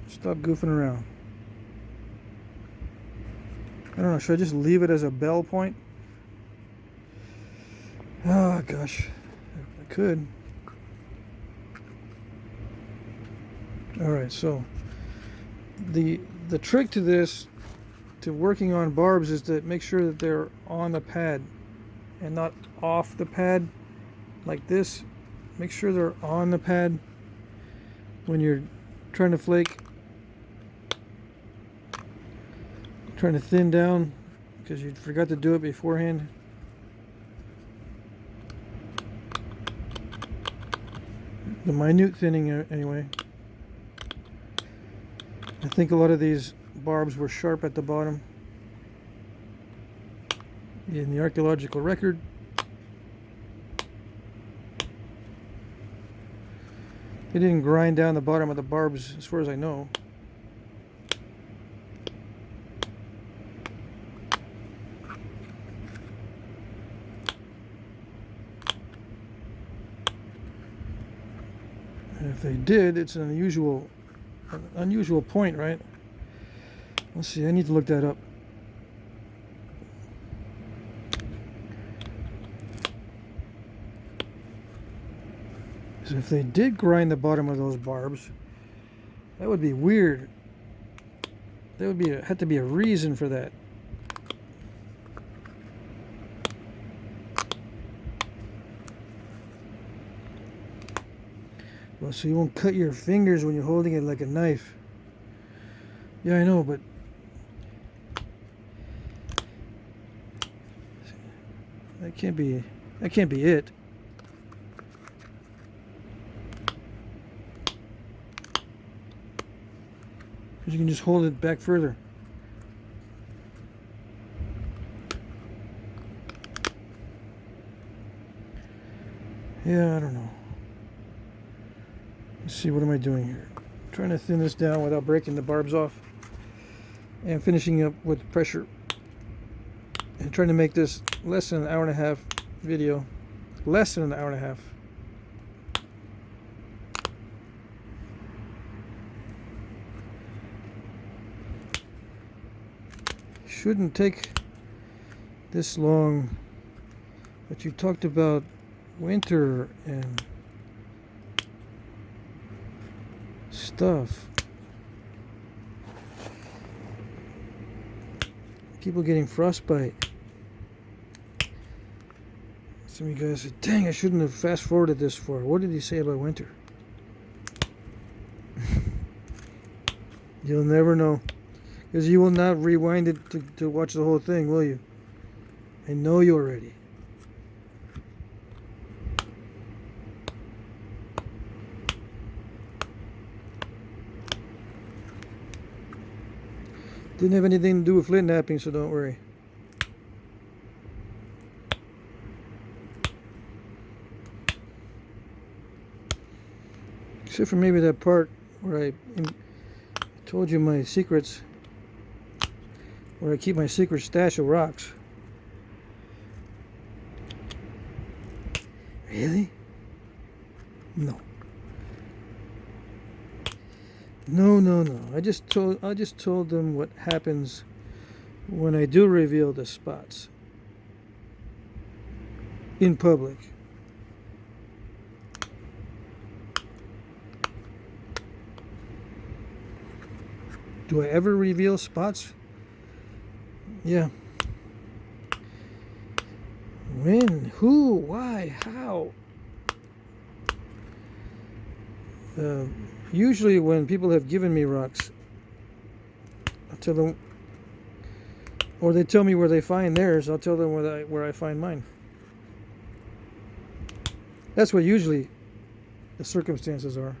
Speaker 1: Stop goofing around. I don't know, should I just leave it as a bell point? Oh gosh, I could. Alright, so the trick to this, to working on barbs, is to make sure that they're on the pad and not off the pad like this. Make sure they're on the pad when you're trying to flake, trying to thin down because you forgot to do it beforehand. The minute thinning anyway. I think a lot of these barbs were sharp at the bottom in the archaeological record. They didn't grind down the bottom of the barbs as far as I know. And if they did, it's an unusual point, right? Let's see, I need to look that up. So if they did grind the bottom of those barbs, that would be weird. There would be had to be a reason for that. Well, so you won't cut your fingers when you're holding it like a knife. Yeah, I know, but that can't be it. Because you can just hold it back further. Yeah, I don't know. Let's see, what am I doing here? I'm trying to thin this down without breaking the barbs off. And finishing up with pressure. And trying to make this less than an hour and a half video. Less than an hour and a half. Shouldn't take this long, but you talked about winter and stuff. People getting frostbite. Some of you guys said, dang, I shouldn't have fast forwarded this far. What did he say about winter? You'll never know. Because you will not rewind it to watch the whole thing, will you? I know you already. Didn't have anything to do with Flintknapping, so don't worry. Except for maybe that part where I told you my secrets. Where I keep my secret stash of rocks. Really? No. No. I just told them what happens when I do reveal the spots in public. Do I ever reveal spots? Yeah. When? Who? Why? How? Usually when people have given me rocks, I'll tell them, or they tell me where they find theirs, I'll tell them where I find mine. That's what usually the circumstances are.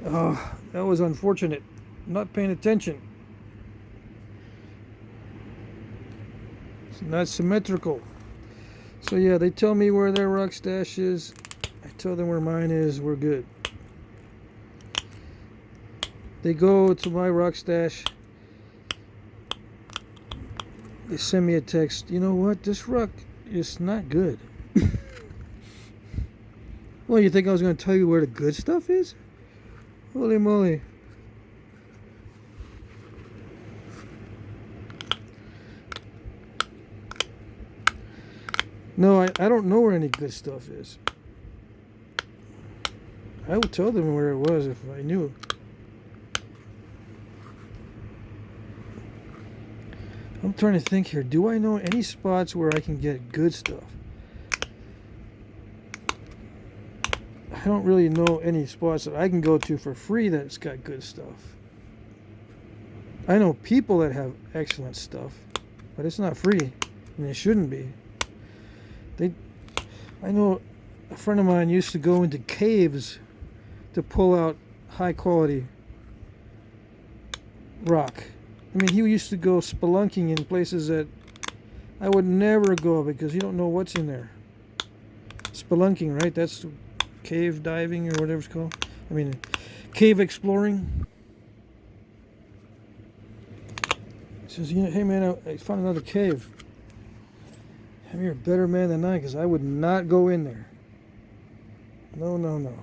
Speaker 1: Oh, that was unfortunate. Not paying attention. Not symmetrical. So yeah, they tell me where their rock stash is. I tell them where mine is. We're good. They go to my rock stash. They send me a text. You know what? This rock is not good. Well, you think I was going to tell you where the good stuff is? Holy moly. No, I don't know where any good stuff is. I would tell them where it was if I knew. I'm trying to think here. Do I know any spots where I can get good stuff? I don't really know any spots that I can go to for free that's got good stuff. I know people that have excellent stuff, but it's not free, and it shouldn't be. I know a friend of mine used to go into caves to pull out high quality rock. I mean, he used to go spelunking in places that I would never go because you don't know what's in there. Spelunking, right? That's cave diving or whatever it's called. I mean, cave exploring. He says, you know, hey man, I found another cave. You're a better man than I, because I would not go in there. No.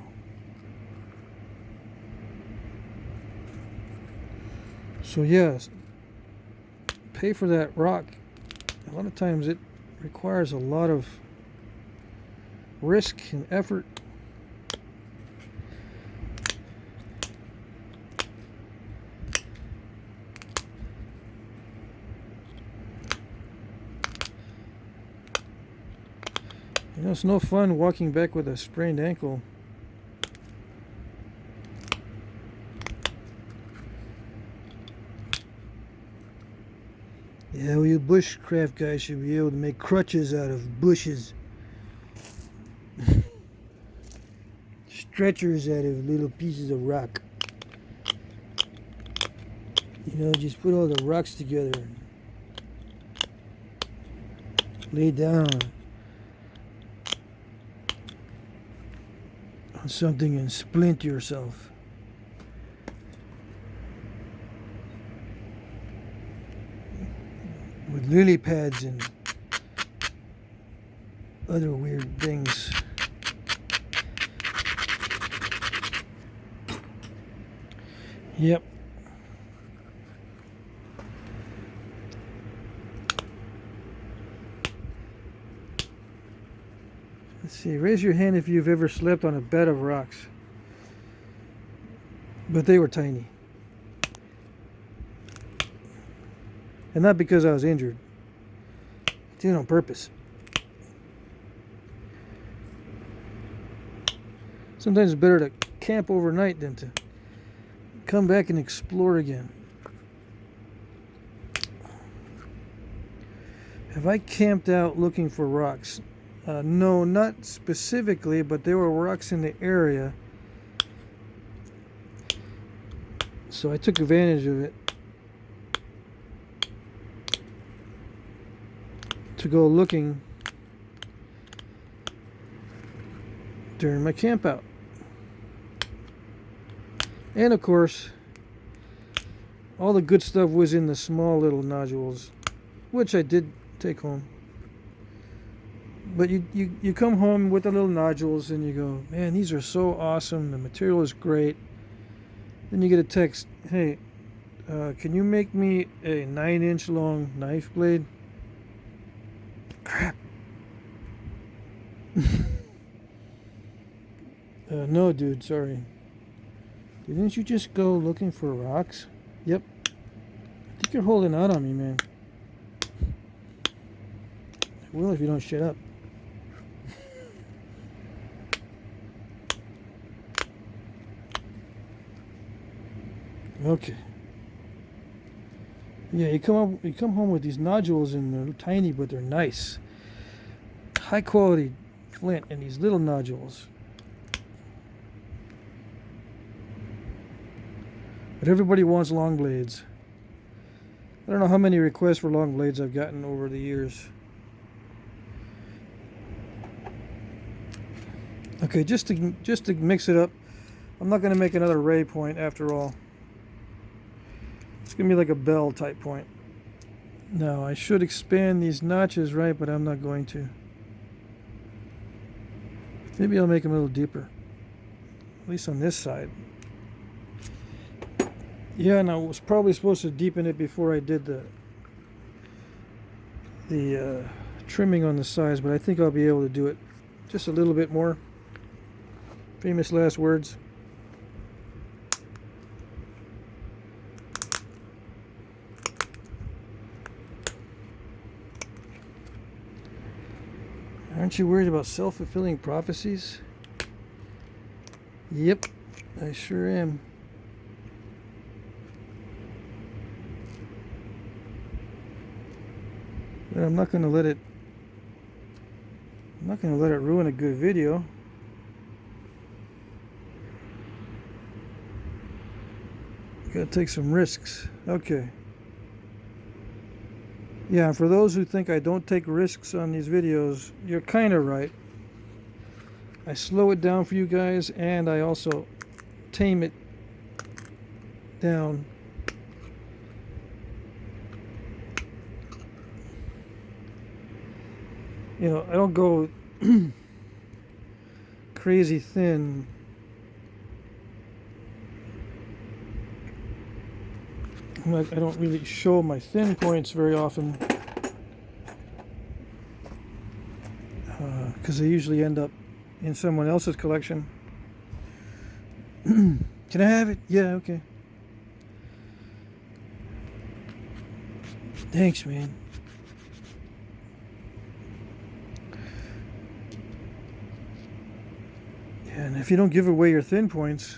Speaker 1: So yes, pay for that rock. A lot of times it requires a lot of risk and effort. You know, it's no fun walking back with a sprained ankle. Yeah, well, you bushcraft guys should be able to make crutches out of bushes. Stretchers out of little pieces of rock. You know, just put all the rocks together and lay down. on something and splint yourself. With lily pads and other weird things. Yep. Let's see, raise your hand if you've ever slept on a bed of rocks. But they were tiny. And not because I was injured. I did it on purpose. Sometimes it's better to camp overnight than to come back and explore again. Have I camped out looking for rocks? No, not specifically, but there were rocks in the area. So I took advantage of it to go looking during my camp out. And of course, all the good stuff was in the small little nodules, which I did take home. But you come home with the little nodules and you go, man, these are so awesome. The material is great. Then you get a text, hey, can you make me a 9-inch long knife blade? Crap. No, dude, sorry. Didn't you just go looking for rocks? Yep. I think you're holding out on me, man. I will if you don't shut up. Okay. Yeah, you come home with these nodules and they're tiny, but they're nice. High quality flint and these little nodules. But everybody wants long blades. I don't know how many requests for long blades I've gotten over the years. Okay, just to mix it up, I'm not going to make another ray point after all. It's going to be like a bell type point. Now, I should expand these notches, right, but I'm not going to. Maybe I'll make them a little deeper. At least on this side. Yeah, and I was probably supposed to deepen it before I did the trimming on the sides, but I think I'll be able to do it just a little bit more. Famous last words. Aren't you worried about self-fulfilling prophecies? Yep, I sure am. But I'm not going to let it ruin a good video. Gotta take some risks. Okay. Yeah, for those who think I don't take risks on these videos, you're kind of right. I slow it down for you guys, and I also tame it down. You know, I don't go crazy thin. I don't really show my thin points very often because they usually end up in someone else's collection. Can I have it? Yeah, okay. Thanks, man. Yeah, and if you don't give away your thin points,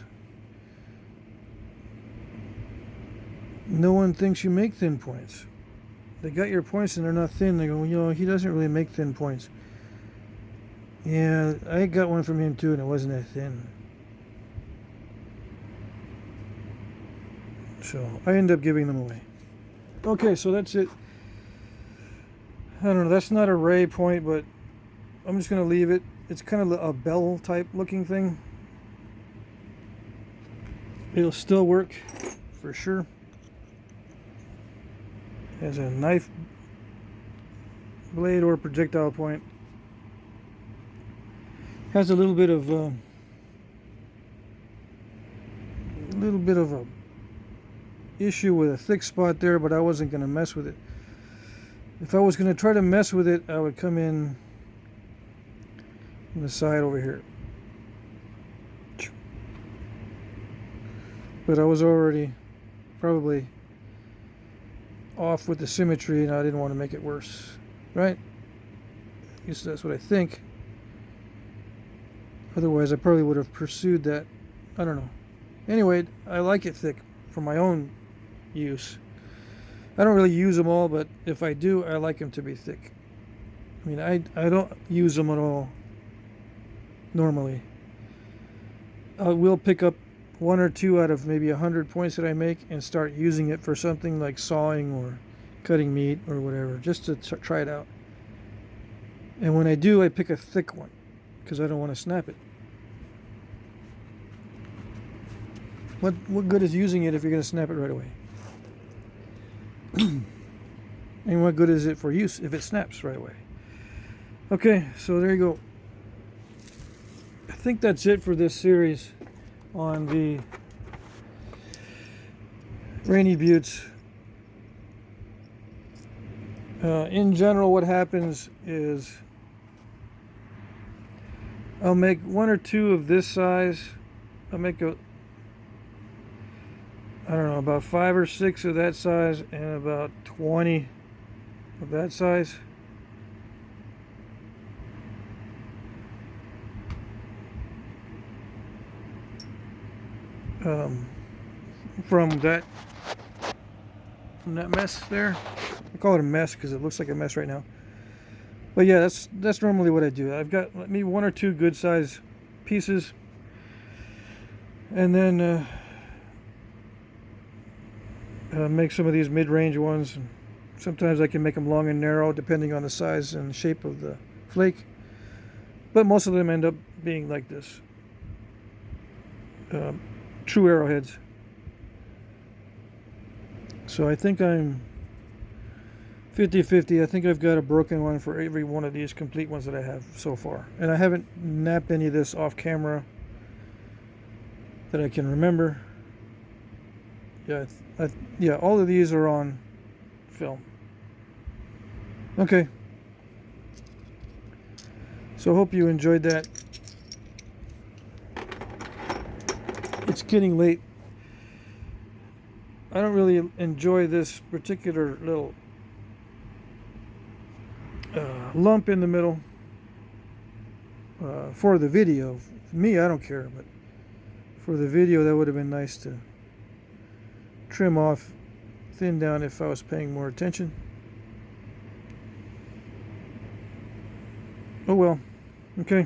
Speaker 1: no one thinks you make thin points. They got your points and they're not thin. They go, you know, he doesn't really make thin points. Yeah, I got one from him too, and it wasn't that thin. So I end up giving them away. Okay, so that's it. I don't know, that's not a ray point, but I'm just going to leave it. It's kind of a bell type looking thing. It'll still work for sure. As a knife blade or projectile point. Has a little bit of a issue with a thick spot there, but I wasn't going to mess with it. If I was going to try to mess with it, I would come in on the side over here. But I was already probably off with the symmetry, and I didn't want to make it worse, right? At least that's what I think. Otherwise, I probably would have pursued that. I don't know. Anyway, I like it thick for my own use. I don't really use them all, but if I do, I like them to be thick. I mean, I don't use them at all normally. I will pick up 1 or 2 out of maybe 100 points that I make and start using it for something like sawing or cutting meat or whatever, just to try it out. And when I do, I pick a thick one because I don't want to snap it. What good is using it if you're going to snap it right away? And what good is it for use if it snaps right away? Okay, so there you go. I think that's it for this series on the Rainy Buttes. In general, what happens is I'll make 1 or 2 of this size. I'll make about 5 or 6 of that size and about 20 of that size. From that mess there. I call it a mess because it looks like a mess right now. But yeah, that's normally what I do. I've got maybe 1 or 2 good size pieces, and then make some of these mid-range ones. Sometimes I can make them long and narrow depending on the size and shape of the flake, but most of them end up being like this. True arrowheads. So I think I'm 50-50. I think I've got a broken one for every one of these complete ones that I have so far. And I haven't napped any of this off camera that I can remember. Yeah, all of these are on film. Okay. So I hope you enjoyed that. It's getting late. I don't really enjoy this particular little lump in the middle for the video. For me, I don't care, but for the video, that would have been nice to trim off, thin down if I was paying more attention. Oh well. Okay.